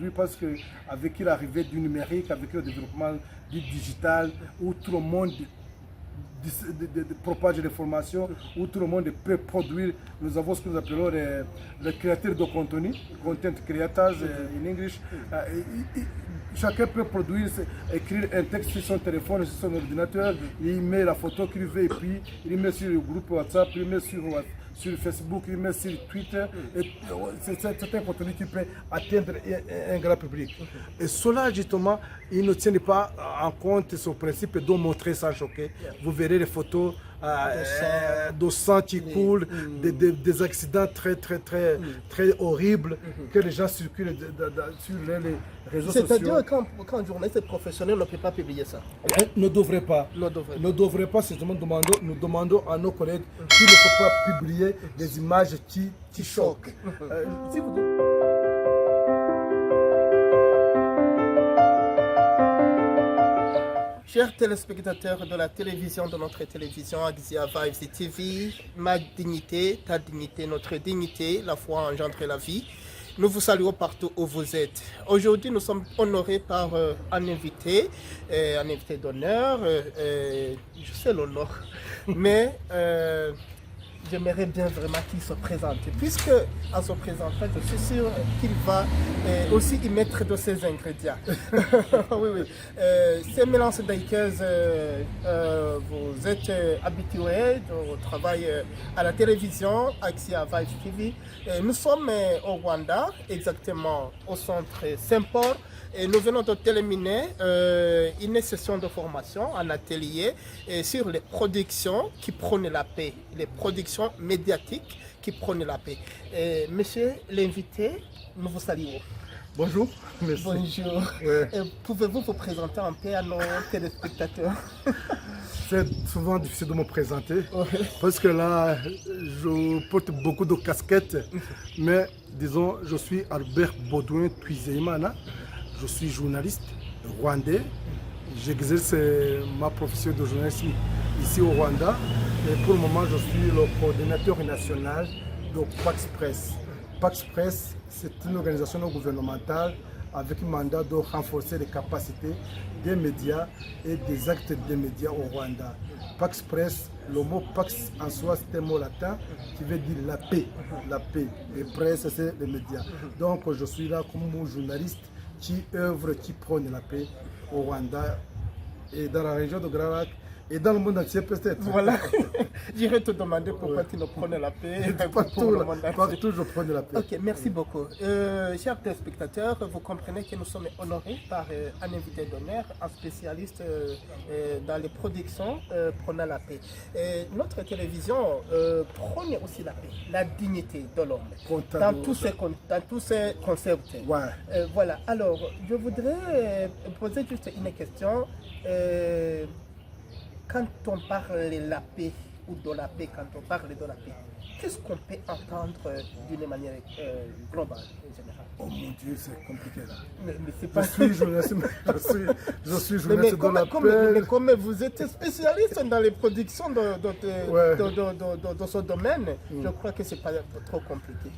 aujourd'hui parce qu'avec l'arrivée du numérique, avec le développement du digital, où tout le monde propage l'information, où tout le monde peut produire. Nous avons ce que nous appelons les créateurs de contenu, content creators in English. Chacun peut produire, écrire un texte sur son téléphone, sur son ordinateur, il met la photo qu'il veut et puis il met sur le groupe WhatsApp, il met sur Facebook, il met sur Twitter. C'est un contenu qui peut atteindre un grand public. Et cela, justement, il ne tient pas en compte ce principe de montrer sans choquer. Vous verrez les photos de sang qui coule, des accidents très horribles que les gens circulent sur les réseaux sociaux. C'est-à-dire qu'un journaliste professionnel ne peut pas publier ça. Ne devrait pas. Ne devrait pas, c'est nous demandons à nos collègues qu'il ne faut pas publier des images qui choquent. Si vous... Chers téléspectateurs de la télévision, de notre télévision Axia Vibes TV, ma dignité, ta dignité, notre dignité, la foi engendre la vie. Nous vous saluons partout où vous êtes. Aujourd'hui, nous sommes honorés par un invité d'honneur. Je sais l'honneur, mais j'aimerais bien vraiment qu'il se présente. Puisque, en se présentant, je suis sûr qu'il va aussi y mettre de ses ingrédients. Oui. Ces mélanges d'Aikez, vous êtes habitués au travail à la télévision, Axia Vibes TV. Nous sommes au Rwanda, exactement au centre Saint-Paul. Et nous venons de terminer une session de formation en atelier sur les productions qui prônent la paix, les productions médiatiques qui prônent la paix. Monsieur l'invité, nous vous saluons. Bonjour. Merci. Bonjour. Ouais. Pouvez-vous vous présenter un peu à nos téléspectateurs? C'est souvent difficile de me présenter Ouais. parce que là, je porte beaucoup de casquettes, mais disons, je suis Albert Baudouin Twizeyimana. Je suis journaliste rwandais. J'exerce ma profession de journaliste ici au Rwanda. Et pour le moment, je suis le coordinateur national de Pax Press. Pax Press, c'est une organisation non gouvernementale avec un mandat de renforcer les capacités des médias et des actes des médias au Rwanda. Pax Press, le mot Pax en soi, c'est un mot latin qui veut dire la paix. La paix. Et presse, c'est les médias. Donc, je suis là comme journaliste qui œuvre, qui prône la paix au Rwanda et dans la région de Grand Lac et dans le monde entier peut-être. Voilà. J'irai te demander pourquoi tu ne prenais la paix Partout, je prends la paix. Ok, merci beaucoup. Chers téléspectateurs, vous comprenez que nous sommes honorés par un invité d'honneur, un spécialiste dans les productions prenant la paix. Notre télévision prône aussi la paix, la dignité de l'homme dans tous ces concepts. Ouais. Voilà, alors je voudrais poser juste une question. Quand on parle de la paix ou de la paix, quand on parle de la paix, qu'est-ce qu'on peut entendre d'une manière globale en général? Oh mon Dieu, c'est compliqué là. Mais c'est pas... Je suis journaliste de la paix. Mais comme vous êtes spécialiste dans les productions de ce domaine, je crois que c'est pas trop compliqué.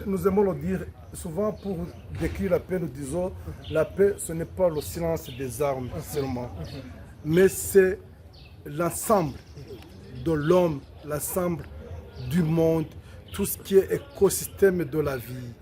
Nous aimons le dire souvent pour décrire la paix, nous disons la paix, ce n'est pas le silence des armes seulement. Mais c'est l'ensemble de l'homme, l'ensemble du monde, tout ce qui est écosystème de la vie.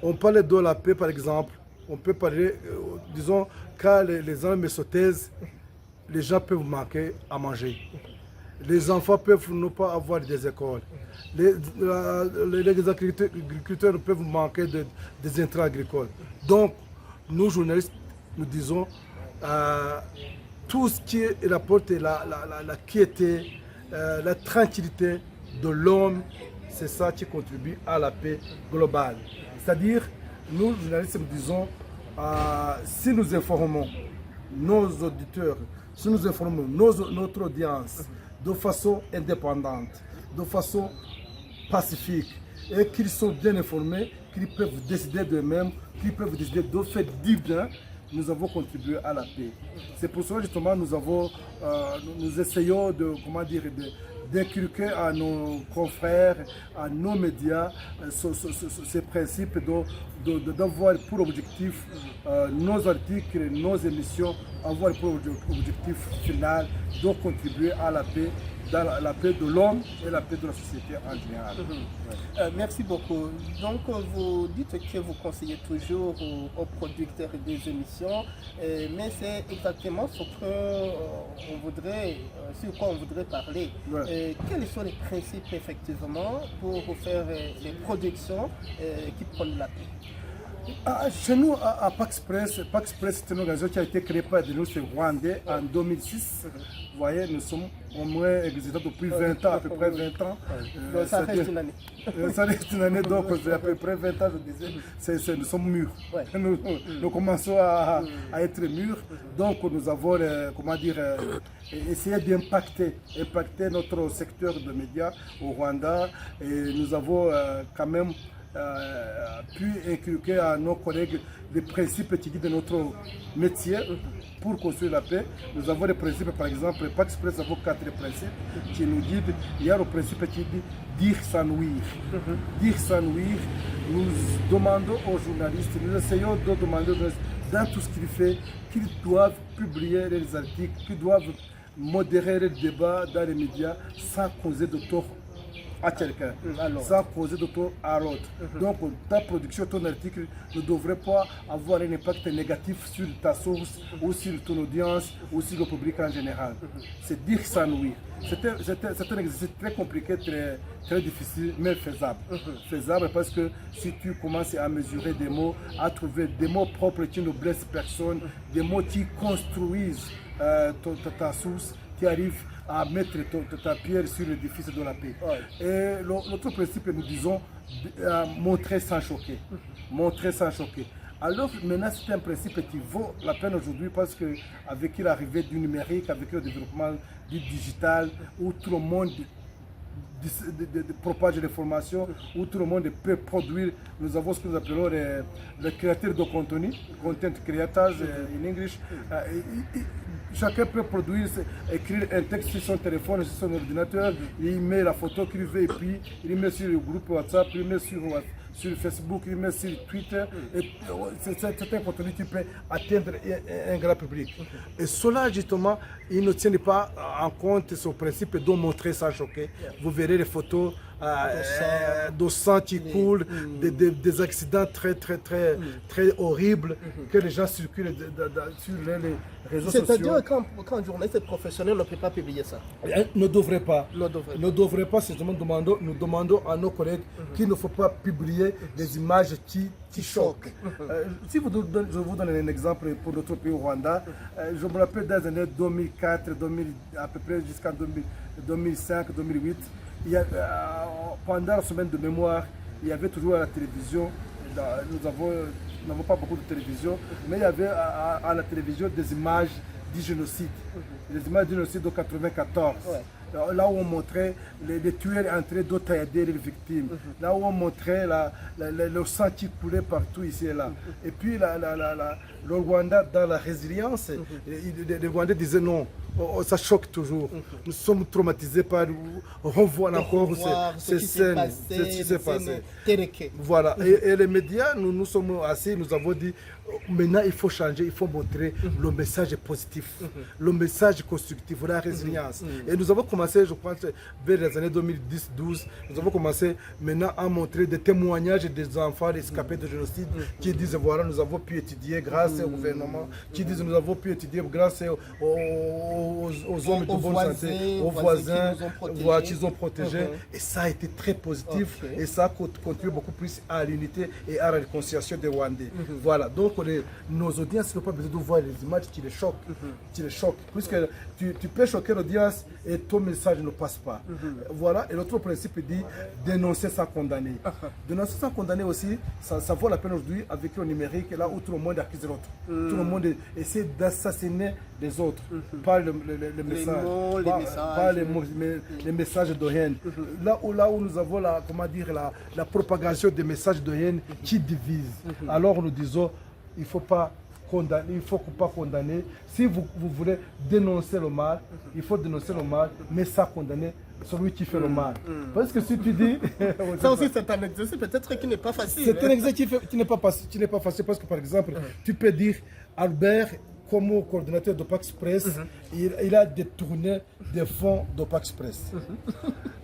On parle de la paix par exemple, on peut parler, disons, quand les armes se taisent, les gens peuvent manquer à manger. Les enfants peuvent ne pas avoir des écoles. Les agriculteurs peuvent manquer des intrants agricoles. Donc, nous journalistes, nous disons, tout ce qui rapporte la quiété, la tranquillité de l'homme, c'est ça qui contribue à la paix globale. C'est-à-dire, nous, journalistes, nous disons, si nous informons nos auditeurs, si nous informons notre audience de façon indépendante, de façon pacifique, et qu'ils sont bien informés, qu'ils peuvent décider d'eux-mêmes, qu'ils peuvent décider de faire du bien, nous avons contribué à la paix. C'est pour cela justement nous essayons de d'inculquer à nos confrères, à nos médias, ces principes d'avoir pour objectif nos articles, nos émissions, avoir pour objectif final de contribuer à la paix, dans la paix de l'homme et la paix de la société en général. Merci beaucoup. Donc, vous dites que vous conseillez toujours aux producteurs des émissions, mais c'est exactement ce on voudrait, sur quoi on voudrait parler. Ouais. Quels sont les principes, effectivement, pour faire les productions qui prennent la paix? Chez nous, à Pax Press, c'est une organisation qui a été créée par des Rwandais en 2006. Vous voyez, nous sommes au moins existants depuis 20 ans, à peu près 20 ans. Donc, ça reste une année. Ça reste une année, donc à peu près 20 ans, je disais, nous sommes mûrs. Ouais. Nous commençons à être mûrs. Donc nous avons, comment dire, essayé d'impacter notre secteur de médias au Rwanda. Et nous avons quand même pu inculquer à nos collègues les principes qui guident notre métier pour construire la paix. Nous avons des principes, par exemple, Pax Press avons 4 principes qui nous guident. Il y a le principe qui dit dire sans nuire. Dire sans nuire, nous demandons aux journalistes, nous essayons de demander aux journalistes, dans tout ce qu'ils font, qu'ils doivent publier les articles, qu'ils doivent modérer les débats dans les médias sans causer de tort à quelqu'un, sans causer de tort à l'autre. Donc ta production, ton article ne devrait pas avoir un impact négatif sur ta source ou sur ton audience ou sur le public en général. C'est dire sans nuire. C'est un exercice très compliqué, très difficile, mais faisable. Faisable parce que si tu commences à mesurer des mots, à trouver des mots propres qui ne blessent personne, des mots qui construisent ta source, qui arrivent à mettre ta pierre sur l'édifice de la paix. Et l'autre principe, nous disons, montrer sans choquer. Montrer sans choquer. Alors maintenant, c'est un principe qui vaut la peine aujourd'hui parce qu'avec l'arrivée du numérique, avec le développement du digital, où tout le monde propage l'information, où tout le monde peut produire. Nous avons ce que nous appelons les créateurs de contenu, content creators in English. Chacun peut produire, écrire un texte sur son téléphone, sur son ordinateur, il met la photo qu'il veut et puis il met sur le groupe WhatsApp, il met sur Facebook, il met sur Twitter. C'est un contenu qui peut atteindre un grand public. Et cela, justement, il ne tient pas en compte ce principe de montrer sans choquer. Vous verrez les photos de sang qui coule, des accidents très horribles que les gens circulent sur les réseaux sociaux. C'est-à-dire qu'un journaliste professionnel ne peut pas publier ça. Ne devrait pas. Ne devrait pas. C'est nous demandons à nos collègues qu'il ne faut pas publier des images qui choquent. Si je vous donne un exemple pour notre pays, au Rwanda, je me rappelle dans les années 2004, à peu près jusqu'en 2005, 2008, pendant la semaine de mémoire, il y avait toujours à la télévision, nous n'avons pas beaucoup de télévision, mais il y avait à la télévision des images du génocide, les images du génocide de 1994. Là où on montrait les tueurs en train de taillader les victimes, là où on montrait le sang qui coulait partout ici et là. Et puis le Rwanda, dans la résilience, les Rwandais disaient non. Ça choque toujours. Nous sommes traumatisés par. On voit encore ces scènes, ce qui s'est passé. Voilà. Et les médias, nous sommes assis, nous avons dit maintenant il faut changer, il faut montrer le message positif, le message constructif, la résilience. Et nous avons commencé, je pense, vers les années 2010-12, nous avons commencé maintenant à montrer des témoignages des enfants escapés de génocide qui disent voilà, nous avons pu étudier grâce au gouvernement, qui disent nous avons pu étudier grâce aux hommes de bonne santé, aux voisins qui nous ont protégés. Et ça a été très positif et ça a contribué beaucoup plus à l'unité et à la réconciliation des Rwandais. Voilà, donc nos audiences n'ont pas besoin de voir les images qui les choquent. Qui les choquent. Puisque tu peux choquer l'audience et ton message ne passe pas. Voilà, et l'autre principe dit dénoncer sans condamner. Dénoncer sans condamner aussi, ça vaut la peine aujourd'hui avec le numérique, là où tout le monde accuse l'autre. Tout le monde essaie d'assassiner les autres par les messages, par les messages de haine. Là où nous avons la propagation des messages de haine qui divisent. Alors nous disons, il ne faut pas condamner. Si vous voulez dénoncer le mal, il faut dénoncer le mal, mais sans condamner celui qui fait le mal. Parce que si tu dis... Ça aussi, c'est un exercice peut-être qui n'est pas facile. C'est un exercice qui n'est pas facile parce que, par exemple, tu peux dire Albert, comme coordinateur d'Opax Press, il a détourné des fonds d'Opax Press.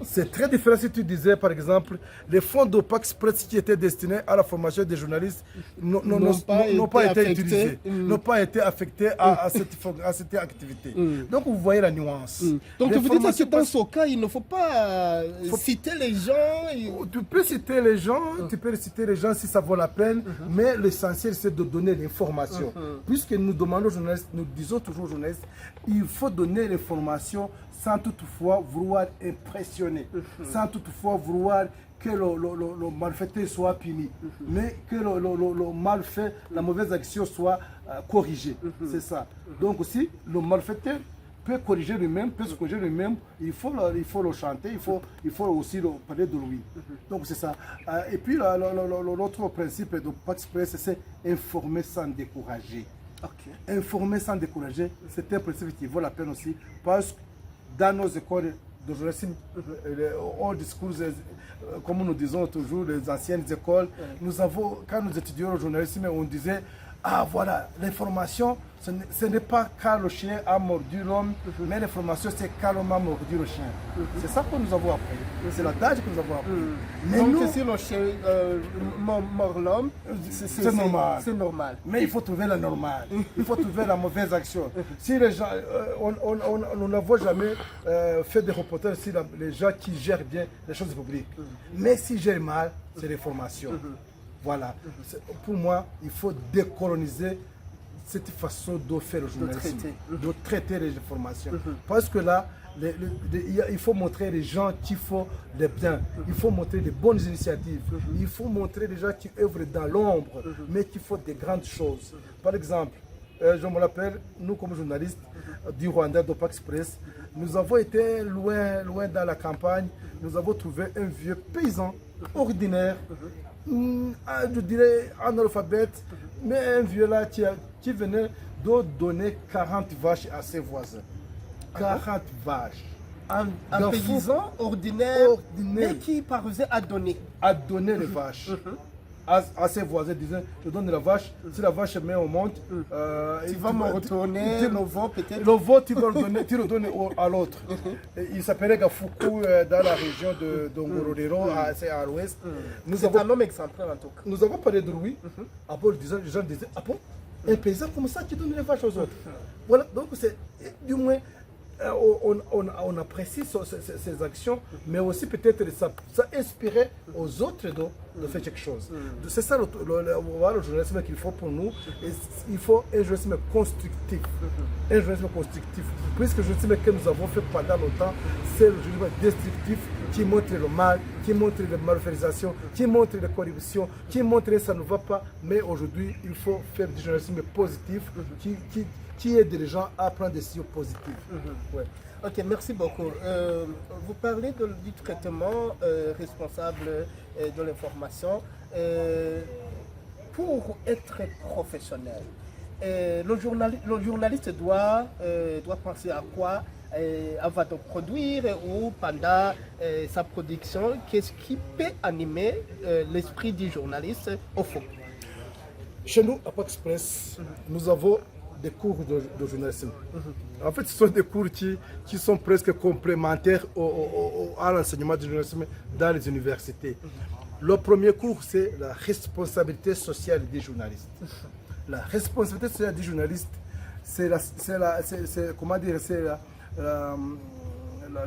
C'est très différent si tu disais, par exemple, les fonds d'Opax Press qui étaient destinés à la formation des journalistes n'ont pas été utilisés, n'ont pas été affectés à cette activité. Donc, vous voyez la nuance. Donc, vous dites que dans ce cas, il ne faut pas citer les gens. Tu peux citer les gens, si ça vaut la peine, mais l'essentiel, c'est de donner l'information. Puisque nous demandons aux journalistes, nous disons toujours aux journalistes, il faut donner l'information sans toutefois vouloir impressionner, sans toutefois vouloir que le malfaiteur soit puni, mais que le malfait, la mauvaise action soit corrigée. C'est ça. Donc aussi, le malfaiteur peut corriger lui-même, peut se corriger lui-même, il faut le chanter, il faut aussi parler de lui. Donc c'est ça. Et puis l'autre principe de Pax Press, c'est informer sans décourager. Informer sans décourager, c'est un principe qui vaut la peine aussi, parce que dans nos écoles de journalisme, les old schools, comme nous disons toujours, les anciennes écoles, nous avons, quand nous étudions le journalisme, on disait, ah voilà, l'information, ce n'est pas quand le chien a mordu l'homme, mais l'information c'est quand l'homme a mordu le chien. C'est ça que nous avons appris. C'est l'adage que nous avons appris. Mais donc nous, si le chien mord l'homme, c'est normal. C'est normal. Mais il faut trouver la normale. Il faut trouver la mauvaise action. Si les gens, nous n'avons jamais fait des reportages sur les gens qui gèrent bien les choses publiques. Mais s'ils gèrent mal, c'est l'information. Voilà. Pour moi, il faut décoloniser cette façon de faire le journalisme, de traiter les informations. Parce que là, il faut montrer les gens qui font les biens, il faut montrer les bonnes initiatives, il faut montrer les gens qui œuvrent dans l'ombre, mais qui font des grandes choses. Par exemple, je me rappelle, nous comme journalistes du Rwanda, d'Opax Press, nous avons été loin dans la campagne, nous avons trouvé un vieux paysan ordinaire, je dirais analphabète, mais un vieux là qui venait de donner 40 vaches à ses voisins. 40 vaches. Un paysan ordinaire, mais qui parvenait à donner. À donner les vaches. À ses voisins, disant, je donne la vache, si la vache met au monde, tu vas me retourner le veau peut-être. Le veau, tu le donnes à l'autre. Il s'appelait Gafuku dans la région de Ngororero, c'est à l'ouest. C'est un homme exemplaire en tout cas. Nous avons parlé de lui. Après, les gens disaient, ah bon, un paysan comme ça qui donne les vaches aux autres. Voilà, donc c'est du moins. On apprécie ces actions, mais aussi peut-être ça inspirait aux autres de faire quelque chose. C'est ça le journalisme qu'il faut pour nous. Et il faut un journalisme constructif. Un journalisme constructif. Puisque le journalisme que nous avons fait pendant longtemps, c'est le journalisme destructif qui montre le mal, qui montre les malversations, qui montre les corruptions, qui montre que ça ne va pas. Mais aujourd'hui, il faut faire du journalisme positif qui aide les gens à prendre des décisions positives. Ouais. Ok, merci beaucoup. Vous parlez du traitement responsable de l'information. Pour être professionnel, le journaliste doit penser à quoi avant de produire ou pendant sa production. Qu'est-ce qui peut animer l'esprit du journaliste au fond? Chez nous, à Pax Press, nous avons des cours de journalisme. En fait, ce sont des cours qui sont presque complémentaires à l'enseignement du journalisme dans les universités. Le premier cours, c'est la responsabilité sociale des journalistes. La responsabilité sociale des journalistes, c'est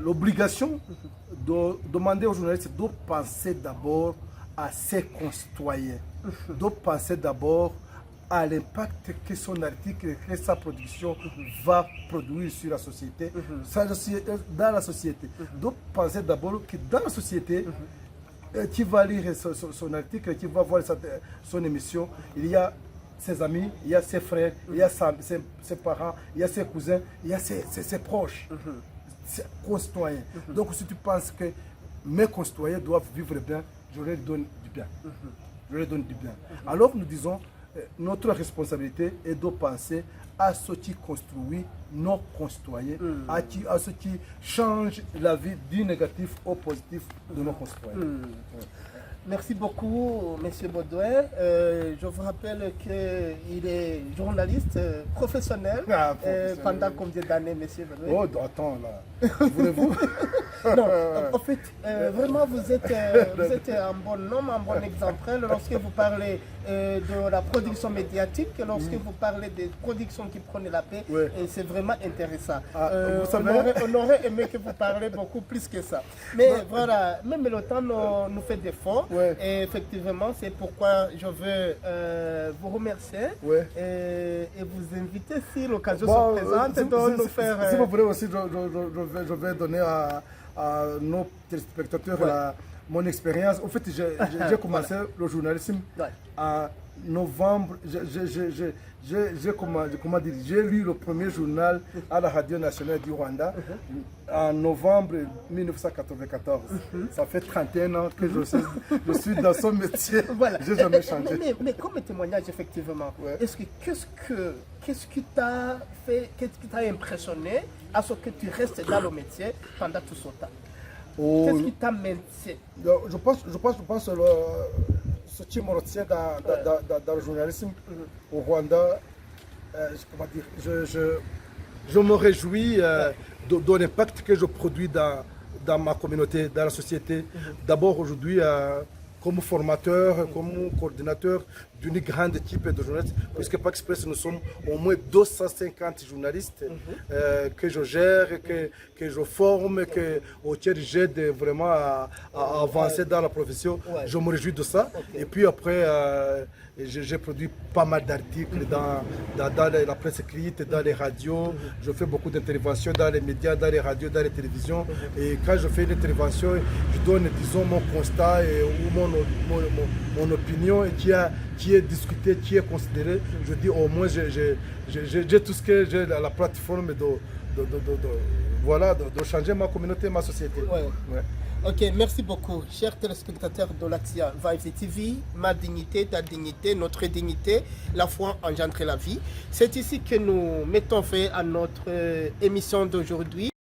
l'obligation de demander aux journalistes de penser d'abord à ses concitoyens, de penser d'abord à l'impact que son article, que sa production va produire sur la société, dans la société. Donc, pensez d'abord que dans la société, qui va lire son article, qui va voir son émission, il y a ses amis, il y a ses frères, il y a ses parents, il y a ses cousins, il y a ses proches, ses concitoyens. Donc, si tu penses que mes concitoyens doivent vivre bien, je leur donne du bien. Je leur donne du bien. Alors, nous disons, notre responsabilité est de penser à ce qui construit nos concitoyens, à ce qui change la vie du négatif au positif de nos concitoyens. Merci beaucoup, Monsieur Baudouin. Je vous rappelle qu'il est journaliste professionnel. Pendant combien d'années, Monsieur Baudouin? Oh, attends, là. Voulez-vous? Non, en fait, vraiment, vous êtes un bon homme, un bon exemplaire lorsque vous parlez de la production médiatique, lorsque vous parlez des productions qui prennent la paix. Ouais. Et c'est vraiment intéressant. Vous savez... on aurait aimé que vous parliez beaucoup plus que ça. Mais voilà, même le temps nous fait défaut. Ouais. Et effectivement, c'est pourquoi je veux vous remercier Ouais. et vous inviter, si l'occasion Bon, se présente, de nous faire... Si vous voulez aussi, je vais donner à nos téléspectateurs mon expérience. En fait, j'ai commencé le journalisme en novembre. J'ai lu le premier journal à la radio nationale du Rwanda en novembre 1994. Ça fait 31 ans que je suis dans ce métier. Voilà. Je n'ai jamais changé. Mais comme témoignage, effectivement, Ouais. qu'est-ce qui t'a fait, qu'est-ce qui t'a impressionné à ce que tu restes dans le métier pendant tout ce temps? Qu'est-ce qui t'a maintenu? Je pense ce qui me retient dans le journalisme au Rwanda, comment dire, je me réjouis de l'impact que je produis dans ma communauté, dans la société. D'abord aujourd'hui, comme formateur, comme coordinateur d'une grande équipe de journalistes, puisque Pax Express, nous sommes au moins 250 journalistes que je gère, que je forme, auxquels j'aide vraiment à avancer dans la profession. Ouais. Je me réjouis de ça. Et puis après, j'ai produit pas mal d'articles dans la presse écrite, dans les radios. Je fais beaucoup d'interventions dans les médias, dans les radios, dans les télévisions. Et quand je fais une intervention, je donne, disons, mon constat ou mon opinion et qui est discuté, qui est considéré. Je dis au moins, j'ai tout ce que j'ai la plateforme de changer ma communauté, ma société. Ouais. Ouais. Ok, merci beaucoup, chers téléspectateurs de l'Axia Vibes TV. Ma dignité, ta dignité, notre dignité, la foi engendre la vie. C'est ici que nous mettons fin à notre émission d'aujourd'hui.